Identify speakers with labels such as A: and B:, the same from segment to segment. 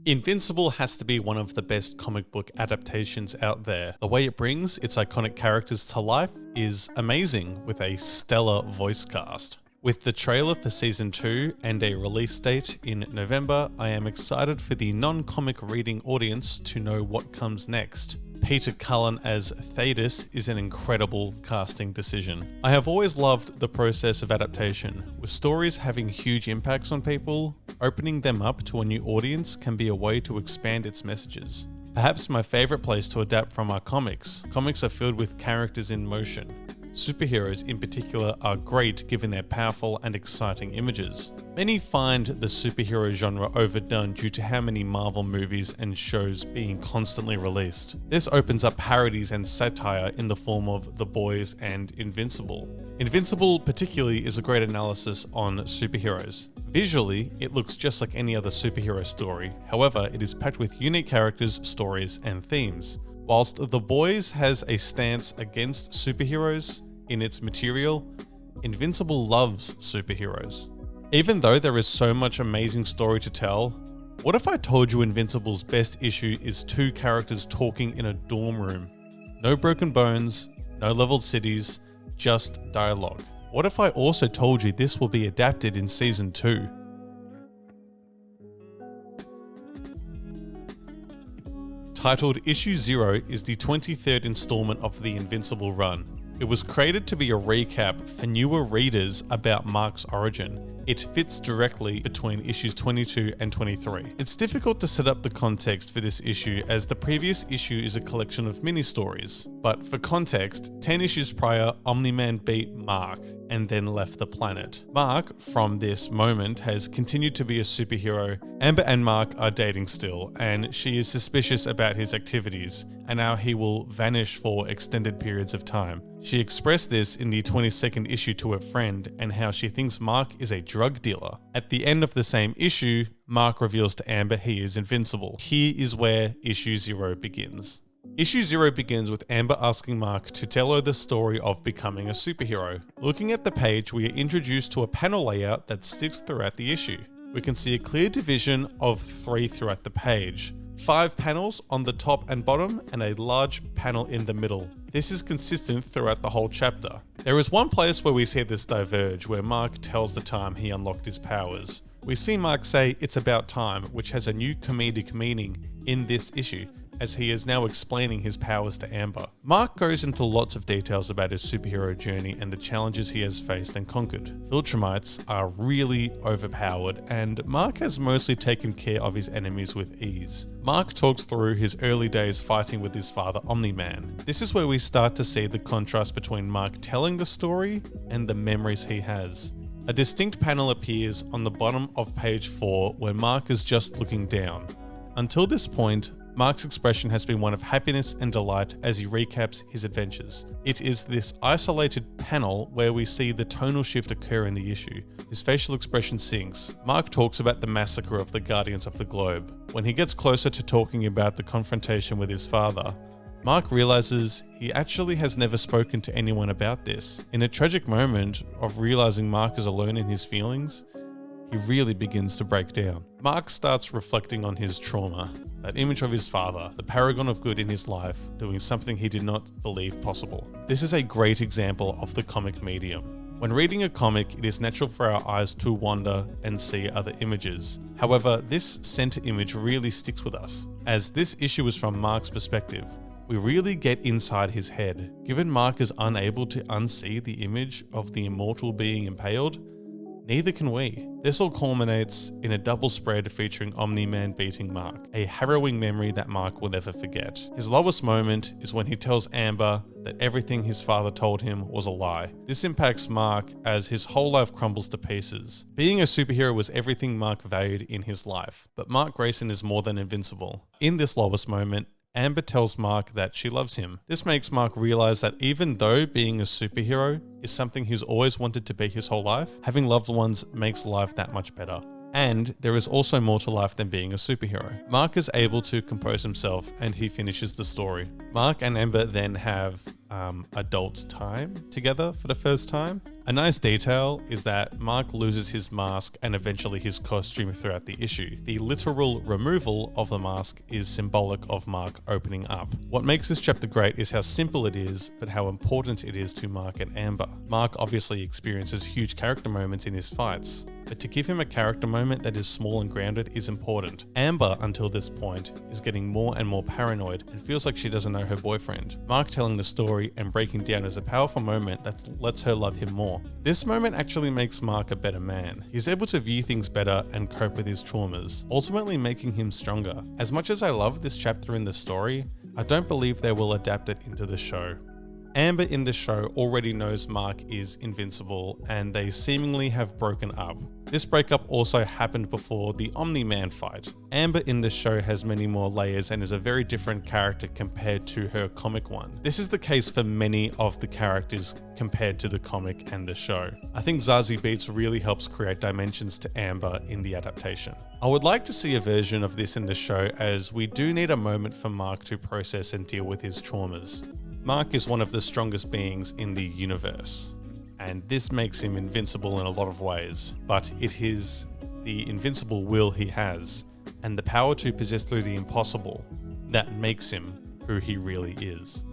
A: Invincible has to be one of the best comic book adaptations out there. The way it brings its iconic characters to life is amazing with a stellar voice cast. With the trailer for Season 2 and a release date in November, I am excited for the non-comic reading audience to know what comes next. Peter Cullen as Thetis is an incredible casting decision. I have always loved the process of adaptation. With stories having huge impacts on people, opening them up to a new audience can be a way to expand its messages. Perhaps my favourite place to adapt from are comics. Comics are filled with characters in motion. Superheroes in particular are great given their powerful and exciting images. Many find the superhero genre overdone due to how many Marvel movies and shows being constantly released. This opens up parodies and satire in the form of The Boys and Invincible. Invincible particularly is a great analysis on superheroes. Visually, it looks just like any other superhero story. However, it is packed with unique characters, stories, and themes. Whilst The Boys has a stance against superheroes in its material, Invincible loves superheroes. Even though there is so much amazing story to tell, what if I told you Invincible's best issue is two characters talking in a dorm room? No broken bones, no leveled cities, just dialogue. What if I also told you this will be adapted in Season 2? Titled Issue 0 is the 23rd installment of the Invincible run. It was created to be a recap for newer readers about Mark's origin. It fits directly between issues 22 and 23. It's difficult to set up the context for this issue as the previous issue is a collection of mini-stories. But for context, 10 issues prior, Omni-Man beat Mark and then left the planet. Mark, from this moment, has continued to be a superhero. Amber and Mark are dating still, and she is suspicious about his activities and how he will vanish for extended periods of time. She expressed this in the 22nd issue to her friend and how she thinks Mark is a drug dealer. At the end of the same issue, Mark reveals to Amber he is invincible. Here is where issue 0 begins. Issue 0 begins with Amber asking Mark to tell her the story of becoming a superhero. Looking at the page, we are introduced to a panel layout that sticks throughout the issue. We can see a clear division of 3 throughout the page. 5 panels on the top and bottom and a large panel in the middle. This is consistent throughout the whole chapter. There is one place where we see this diverge, where Mark tells the time he unlocked his powers. We see Mark say it's about time, which has a new comedic meaning in this issue, as he is now explaining his powers to Amber. Mark goes into lots of details about his superhero journey and the challenges he has faced and conquered. Viltrumites are really overpowered, and Mark has mostly taken care of his enemies with ease. Mark talks through his early days fighting with his father Omni-Man. This is where we start to see the contrast between Mark telling the story and the memories he has. A distinct panel appears on the bottom of page 4 where Mark is just looking down. Until this point, Mark's expression has been one of happiness and delight as he recaps his adventures. It is this isolated panel where we see the tonal shift occur in the issue. His facial expression sinks. Mark talks about the massacre of the Guardians of the Globe. When he gets closer to talking about the confrontation with his father, Mark realizes he actually has never spoken to anyone about this. In a tragic moment of realizing Mark is alone in his feelings, he really begins to break down. Mark starts reflecting on his trauma, that image of his father, the paragon of good in his life, doing something he did not believe possible. This is a great example of the comic medium. When reading a comic, it is natural for our eyes to wander and see other images. However, this center image really sticks with us, as this issue is from Mark's perspective. We really get inside his head. Given Mark is unable to unsee the image of the immortal being impaled, neither can we. This all culminates in a double spread featuring Omni-Man beating Mark, a harrowing memory that Mark will never forget. His lowest moment is when he tells Amber that everything his father told him was a lie. This impacts Mark as his whole life crumbles to pieces. Being a superhero was everything Mark valued in his life, but Mark Grayson is more than invincible. In this lowest moment, Amber tells Mark that she loves him. This makes Mark realize that even though being a superhero is something he's always wanted to be his whole life, having loved ones makes life that much better. And there is also more to life than being a superhero. Mark is able to compose himself and he finishes the story. Mark and Amber then have adult time together for the first time. A nice detail is that Mark loses his mask and eventually his costume throughout the issue. The literal removal of the mask is symbolic of Mark opening up. What makes this chapter great is how simple it is, but how important it is to Mark and Amber. Mark obviously experiences huge character moments in his fights, but to give him a character moment that is small and grounded is important. Amber, until this point, is getting more and more paranoid and feels like she doesn't know her boyfriend. Mark telling the story and breaking down is a powerful moment that lets her love him more. This moment actually makes Mark a better man. He's able to view things better and cope with his traumas, ultimately making him stronger. As much as I love this chapter in the story, I don't believe they will adapt it into the show. Amber in the show already knows Mark is invincible and they seemingly have broken up. This breakup also happened before the Omni-Man fight. Amber in the show has many more layers and is a very different character compared to her comic one. This is the case for many of the characters compared to the comic and the show. I think Zazie Beetz really helps create dimensions to Amber in the adaptation. I would like to see a version of this in the show, as we do need a moment for Mark to process and deal with his traumas. Mark is one of the strongest beings in the universe, and this makes him invincible in a lot of ways, but it is the invincible will he has, and the power to possess through the impossible, that makes him who he really is.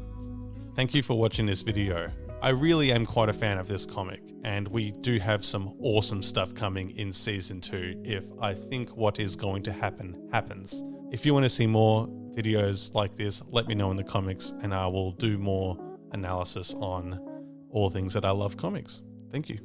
A: Thank you for watching this video. I really am quite a fan of this comic, and we do have some awesome stuff coming in season 2 if I think what is going to happen happens. If you want to see more videos like this, let me know in the comments and I will do more analysis on all things that I love comics. Thank you.